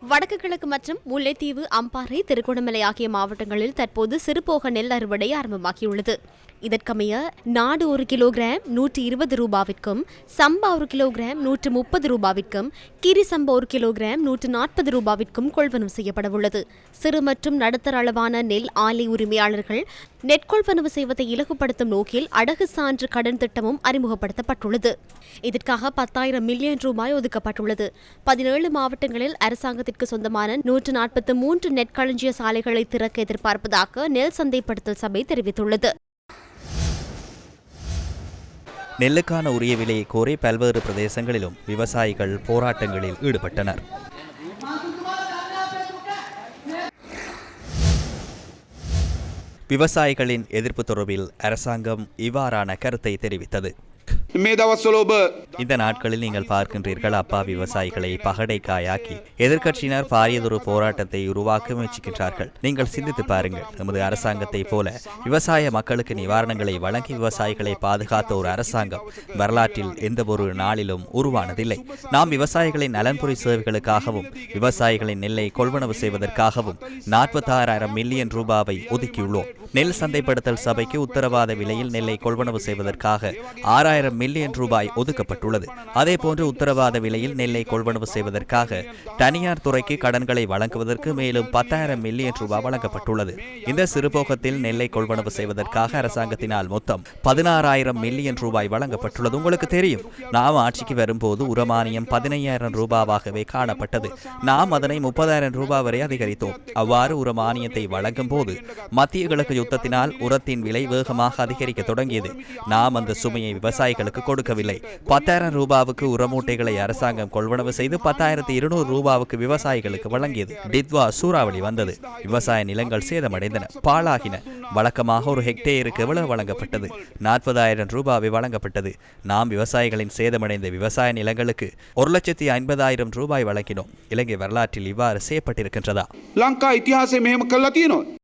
வடக்கு கிழக்கு மற்றும் முல்லைத்தீவு, அம்பாறை, திருகோணமலை ஆகிய மாவட்டங்களில் தற்போது சிறுபோக நெல் அறுவடை ஆரம்பமாகியுள்ளது. இதற்கமைய நாடு 1 கிலோகிராம் 120 ரூபாவிற்கும், சம்பா 1 கிலோகிராம் 130 ரூபாவிற்கும், கிரி சம்பா 1 கிலோகிராம் 140 ரூபாவிற்கும் கொள்வனவு செய்யப்படவுள்ளது. சிறு மற்றும் நடுத்தர அளவான நெல் ஆலை உரிமையாளர்கள் நெற்கொள்வனவு செய்வதை இலகுப்படுத்தும் நோக்கில் அடகு சான்று கடன் திட்டமும் அறிமுகப்படுத்தப்பட்டுள்ளது. இதற்காக 10,000 மில்லியன் ரூபாய் ஒதுக்கப்பட்டுள்ளது. 17 மாவட்டங்களில் அரசாங்கத்திற்கு சொந்தமான 143 நெற்களஞ்சிய சாலைகளை திறக்க எதிர்பார்ப்பதாக நெல் சந்தைப்படுத்தல் சபை தெரிவித்துள்ளது. நெல்லுக்கான உரிய விலையை கோரி பல்வேறு பிரதேசங்களிலும் விவசாயிகள் போராட்டங்களில் ஈடுபட்டனர். விவசாயிகளின் எதிர்ப்பு தொடர்பில் அரசாங்கம் இவ்வாறான கருத்தை தெரிவித்தது. இந்த நாட்களில் நீங்கள் பார்க்கின்றீர்கள், அப்பா விவசாயிகளை பகடைக்காயாக்கி எதிர்க்கட்சியினர் பாரியதொரு போராட்டத்தை உருவாக்க முயற்சிக்கின்றார்கள். நீங்கள் சிந்தித்து பாருங்கள், நமது அரசாங்கத்தை போல விவசாய மக்களுக்கு நிவாரணங்களை வழங்கி விவசாயிகளை பாதுகாத்த ஒரு அரசாங்கம் வரலாற்றில் எந்த ஒரு நாளிலும் உருவானதில்லை. நாம் விவசாயிகளின் நலன்புரி சேவைகளுக்காகவும் விவசாயிகளின் நெல்லை கொள்வனவு செய்வதற்காகவும் 46,000 மில்லியன் ரூபாவை ஒதுக்கியுள்ளோம். நெல் சந்தைப்படுத்தல் சபைக்கு உத்தரவாத விலையில் நெல்லை கொள்வனவு செய்வதற்காக 6,000 மில்லியன் ரூபாய் ஒதுக்கப்பட்டுள்ளது. அதேபோன்று உத்தரவாத விலையில் நெல்லை கொள்வனவு செய்வதற்காக தனியார் துறைக்கு கடன்களை வழங்குவதற்கு மேலும் 10,000 மில்லியன் ரூபாய் வழங்கப்பட்டுள்ளது. இந்த சிறுபோகத்தில் நெல்லை கொள்வனவு செய்வதற்காக அரசாங்கத்தினால் மொத்தம் 16,000 மில்லியன் ரூபாய் வழங்கப்பட்டுள்ளது. உங்களுக்கு தெரியும், நாம் ஆட்சிக்கு வரும்போது உரமானியம் 15,000 ரூபாவாகவே காணப்பட்டது. நாம் அதனை 30,000 ரூபாய் வரை அதிகரித்தோம். அவ்வாறு உரமானியத்தை வழங்கும் போது மத்திய கிழக்கு யுத்தத்தினால் உரத்தின் விலை வேகமாக அதிகரிக்க தொடங்கியது. நாம் அந்த சுமையை விவசாயிகளுக்கு கொடுக்கவில்லை. 10,000 ரூபாவுக்கு உரமூட்டைகளை அரசாங்கம் கொள்வனவு செய்து 10,200 ரூபாவுக்கு விவசாயிகளுக்கு வழங்கியது. டித்வா சூறாவளி வந்தது. விவசாய நிலங்கள் சேதமடைந்தன, பாழாகின. வழக்கமாக ஒரு ஹெக்டேருக்கு எவ்வளவு வழங்கப்பட்டது? 40,000 ரூபாய் வழங்கப்பட்டது. நாம் விவசாயிகளின் சேதமடைந்த விவசாய நிலங்களுக்கு 1,50,000 ரூபாய் வழங்கினோம். இலங்கை வரலாற்றில் இவ்வாறு செய்யப்பட்டிருக்கின்றதா? லங்கா இதிகாசம் மேம் கல்லா තියෙනවා.